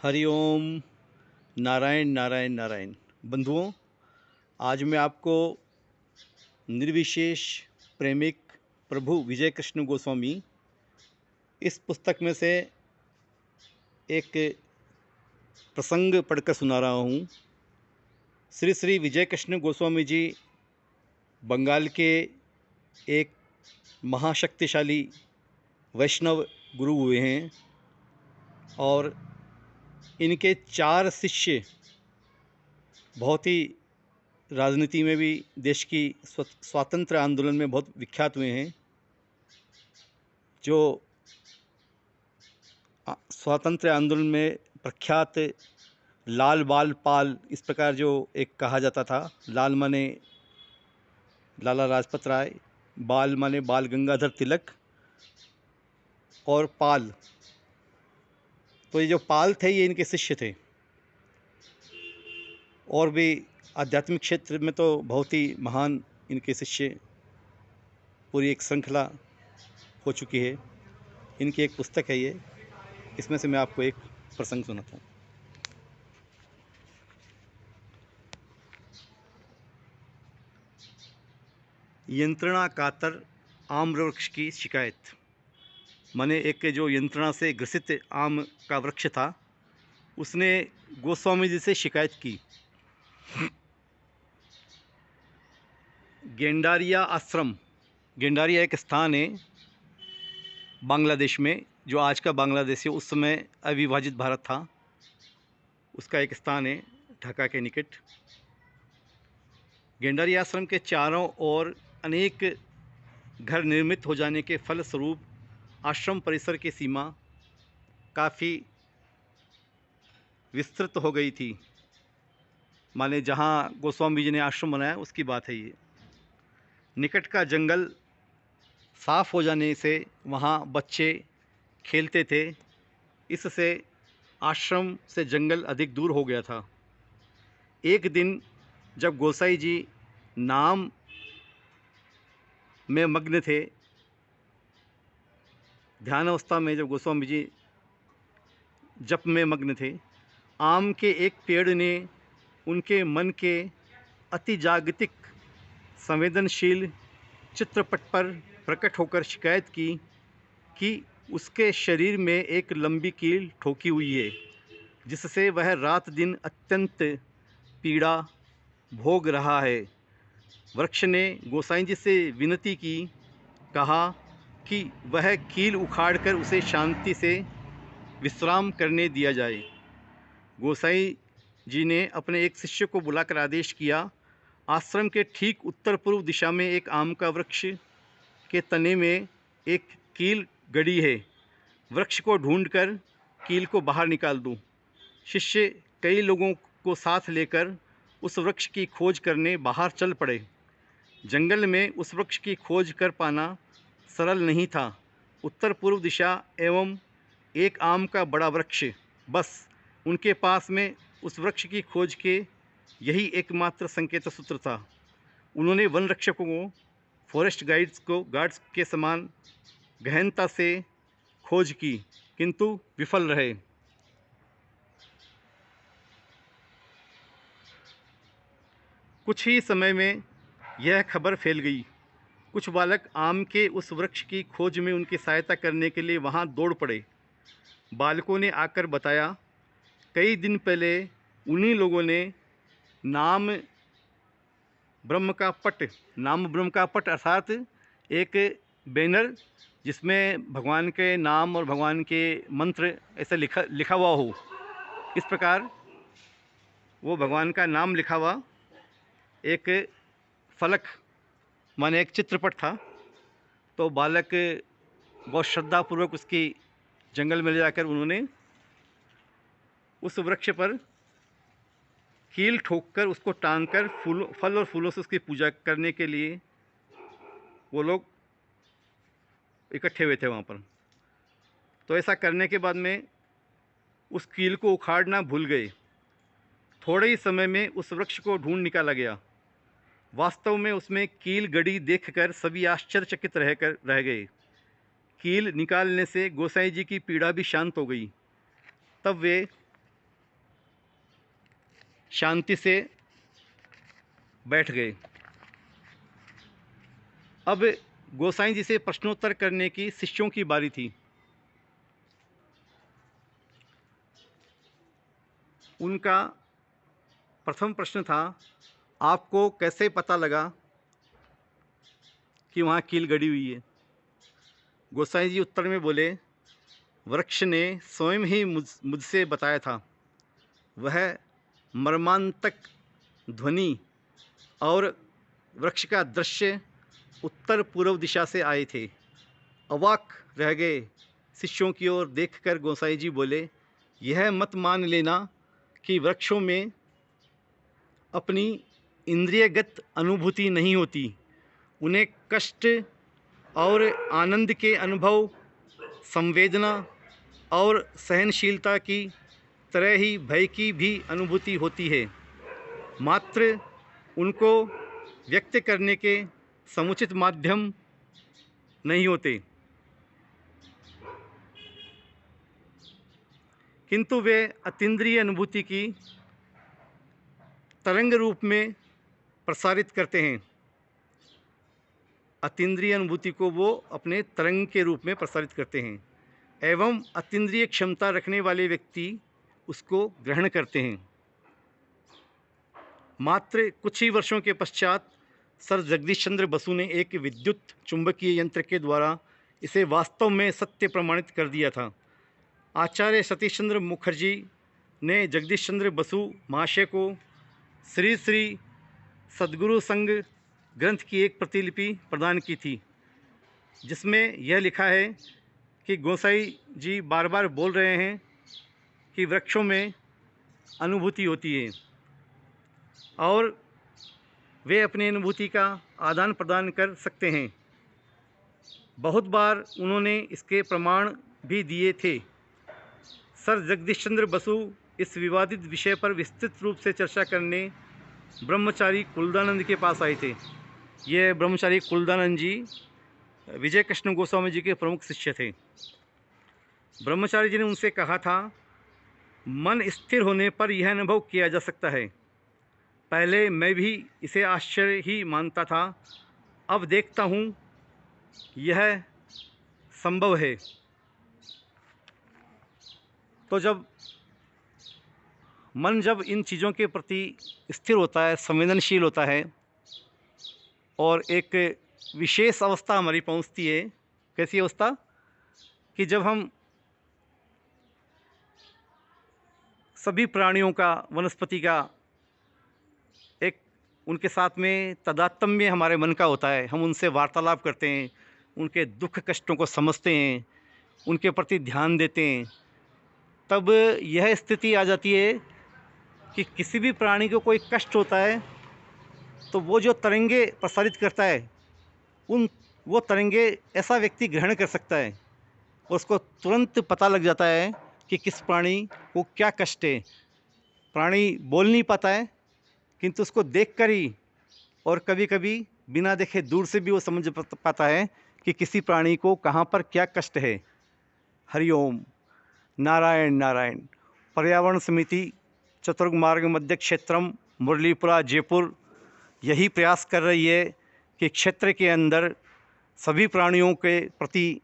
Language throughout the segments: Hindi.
हरिओम। नारायण नारायण नारायण। बंधुओं, आज मैं आपको निर्विशेष प्रेमिक प्रभु विजय कृष्ण गोस्वामी इस पुस्तक में से एक प्रसंग पढ़कर सुना रहा हूँ। श्री श्री विजय कृष्ण गोस्वामी जी बंगाल के एक महाशक्तिशाली वैष्णव गुरु हुए हैं और इनके 4 शिष्य बहुत ही राजनीति में भी देश की स्वातंत्र आंदोलन में बहुत विख्यात हुए हैं। जो स्वातंत्र आंदोलन में प्रख्यात लाल बाल पाल, इस प्रकार जो एक कहा जाता था। लाल माने लाला लाजपत राय, बाल माने बाल गंगाधर तिलक और पाल, तो ये जो पाल थे ये इनके शिष्य थे। और भी आध्यात्मिक क्षेत्र में तो बहुत ही महान इनके शिष्य, पूरी एक श्रृंखला हो चुकी है। इनकी एक पुस्तक है ये, इसमें से मैं आपको एक प्रसंग सुनाता हूँ। यंत्रणा कातर आम्र वृक्ष की शिकायत। माने एक जो यंत्रणा से ग्रसित आम का वृक्ष था, उसने गोस्वामी जी से शिकायत की। गेंडारिया आश्रम, गेंडारिया एक स्थान है बांग्लादेश में, जो आज का बांग्लादेश है, उस समय अविभाजित भारत था, उसका एक स्थान है ढाका के निकट। गेंडारिया आश्रम के चारों ओर अनेक घर निर्मित हो जाने के फलस्वरूप आश्रम परिसर की सीमा काफ़ी विस्तृत हो गई थी। माने जहाँ गोस्वामी जी ने आश्रम बनाया उसकी बात है ये। निकट का जंगल साफ़ हो जाने से वहाँ बच्चे खेलते थे, इससे आश्रम से जंगल अधिक दूर हो गया था। एक दिन जब गोसाई जी नाम में मग्न थे, ध्यान अवस्था में जब गोस्वामी जी जप में मग्न थे, आम के एक पेड़ ने उनके मन के अति जागतिक संवेदनशील चित्रपट पर प्रकट होकर शिकायत की कि उसके शरीर में एक लंबी कील ठोकी हुई है, जिससे वह रात दिन अत्यंत पीड़ा भोग रहा है। वृक्ष ने गोसाई जी से विनती की, कहा कि वह कील उखाड़कर उसे शांति से विश्राम करने दिया जाए। गोसाई जी ने अपने एक शिष्य को बुलाकर आदेश किया, आश्रम के ठीक उत्तर पूर्व दिशा में एक आम का वृक्ष के तने में एक कील गड़ी है, वृक्ष को ढूंढकर कील को बाहर निकाल दूं। शिष्य कई लोगों को साथ लेकर उस वृक्ष की खोज करने बाहर चल पड़े। जंगल में उस वृक्ष की खोज कर पाना सरल नहीं था। उत्तर पूर्व दिशा एवं एक आम का बड़ा वृक्ष, बस उनके पास में उस वृक्ष की खोज के यही एकमात्र संकेत सूत्र था। उन्होंने वन रक्षकों को, फॉरेस्ट गार्ड्स के समान गहनता से खोज की, किंतु विफल रहे। कुछ ही समय में यह खबर फैल गई। कुछ बालक आम के उस वृक्ष की खोज में उनकी सहायता करने के लिए वहां दौड़ पड़े। बालकों ने आकर बताया, कई दिन पहले उन्हीं लोगों ने नाम ब्रह्म का पट अर्थात एक बैनर जिसमें भगवान के नाम और भगवान के मंत्र ऐसा लिखा हुआ हो, इस प्रकार वो भगवान का नाम लिखा हुआ एक फलक माने एक चित्रपट था। तो बालक बहुत श्रद्धापूर्वक उसकी जंगल में ले जाकर उन्होंने उस वृक्ष पर कील ठोककर उसको टांगकर फल और फूलों से उसकी पूजा करने के लिए वो लोग इकट्ठे हुए थे वहाँ पर। तो ऐसा करने के बाद में उस कील को उखाड़ना भूल गए। थोड़े ही समय में उस वृक्ष को ढूंढ निकाला गया। वास्तव में उसमें कील गड़ी देखकर सभी आश्चर्यचकित रह गए। कील निकालने से गोसाई जी की पीड़ा भी शांत हो गई। तब वे शांति से बैठ गए। अब गोसाई जी से प्रश्नोत्तर करने की शिष्यों की बारी थी। उनका प्रथम प्रश्न था, आपको कैसे पता लगा कि वहाँ कील गड़ी हुई है? गोसाई जी उत्तर में बोले, वृक्ष ने स्वयं ही मुझसे बताया था। वह मर्मांतक ध्वनि और वृक्ष का दृश्य उत्तर पूर्व दिशा से आए थे। अवाक रह गए शिष्यों की ओर देखकर गोसाई जी बोले, यह मत मान लेना कि वृक्षों में अपनी इंद्रियगत अनुभूति नहीं होती। उन्हें कष्ट और आनंद के अनुभव, संवेदना और सहनशीलता की तरह ही भय की भी अनुभूति होती है। मात्र उनको व्यक्त करने के समुचित माध्यम नहीं होते, किंतु वे अतीन्द्रिय अनुभूति की तरंग रूप में प्रसारित करते हैं। अतीन्द्रिय अनुभूति को वो अपने तरंग के रूप में प्रसारित करते हैं एवं अतीन्द्रिय क्षमता रखने वाले व्यक्ति उसको ग्रहण करते हैं। मात्र कुछ ही वर्षों के पश्चात सर जगदीश चंद्र बसु ने एक विद्युत चुंबकीय यंत्र के द्वारा इसे वास्तव में सत्य प्रमाणित कर दिया था। आचार्य सतीश चंद्र मुखर्जी ने जगदीश चंद्र बसु महाशय को श्री श्री सद्गुरु संघ ग्रंथ की एक प्रतिलिपि प्रदान की थी, जिसमें यह लिखा है कि गोसाई जी बार बार बोल रहे हैं कि वृक्षों में अनुभूति होती है और वे अपनी अनुभूति का आदान प्रदान कर सकते हैं। बहुत बार उन्होंने इसके प्रमाण भी दिए थे। सर जगदीश चंद्र बसु इस विवादित विषय पर विस्तृत रूप से चर्चा करने ब्रह्मचारी कुलदानंद के पास आए थे। ये ब्रह्मचारी कुलदानंद जी विजय कृष्ण गोस्वामी जी के प्रमुख शिष्य थे। ब्रह्मचारी जी ने उनसे कहा था, मन स्थिर होने पर यह अनुभव किया जा सकता है। पहले मैं भी इसे आश्चर्य ही मानता था, अब देखता हूँ यह संभव है। तो जब इन चीज़ों के प्रति स्थिर होता है, संवेदनशील होता है और एक विशेष अवस्था हमारी पहुंचती है। कैसी अवस्था? कि जब हम सभी प्राणियों का, वनस्पति का एक उनके साथ में तादात्म्य हमारे मन का होता है। हम उनसे वार्तालाप करते हैं, उनके दुख कष्टों को समझते हैं, उनके प्रति ध्यान देते हैं। तब यह स्थिति आ जाती है कि किसी भी प्राणी को कोई कष्ट होता है तो वो जो तरंगे प्रसारित करता है, वो तरंगे ऐसा व्यक्ति ग्रहण कर सकता है और उसको तुरंत पता लग जाता है कि किस प्राणी को क्या कष्ट है। प्राणी बोल नहीं पाता है, किंतु उसको देखकर ही और कभी कभी बिना देखे दूर से भी वो समझ पाता है कि किसी प्राणी को कहाँ पर क्या कष्ट है। हरिओम। नारायण नारायण। पर्यावरण समिति चतुर्ग मार्ग मध्य क्षेत्रम मुरलीपुरा जयपुर यही प्रयास कर रही है कि क्षेत्र के अंदर सभी प्राणियों के प्रति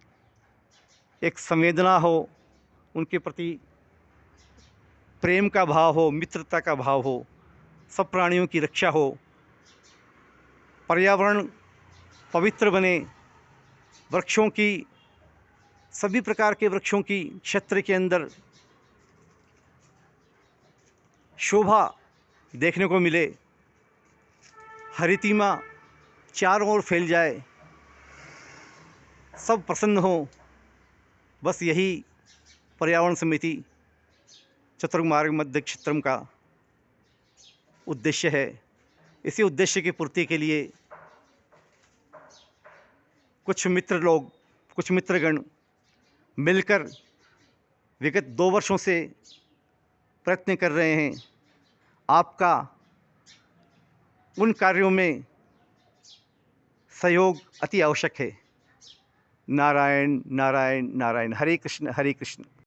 एक संवेदना हो, उनके प्रति प्रेम का भाव हो, मित्रता का भाव हो, सब प्राणियों की रक्षा हो, पर्यावरण पवित्र बने, वृक्षों की, सभी प्रकार के वृक्षों की क्षेत्र के अंदर शोभा देखने को मिले, हरितिमा चारों ओर फैल जाए, सब प्रसन्न हो। बस यही पर्यावरण समिति चतुर्ग मार्ग मध्य क्षेत्रम का उद्देश्य है। इसी उद्देश्य की पूर्ति के लिए कुछ मित्रगण मिलकर विगत 2 वर्षों से प्रयत्न कर रहे हैं। आपका उन कार्यों में सहयोग अति आवश्यक है। नारायण नारायण नारायण। हरे कृष्ण हरे कृष्ण।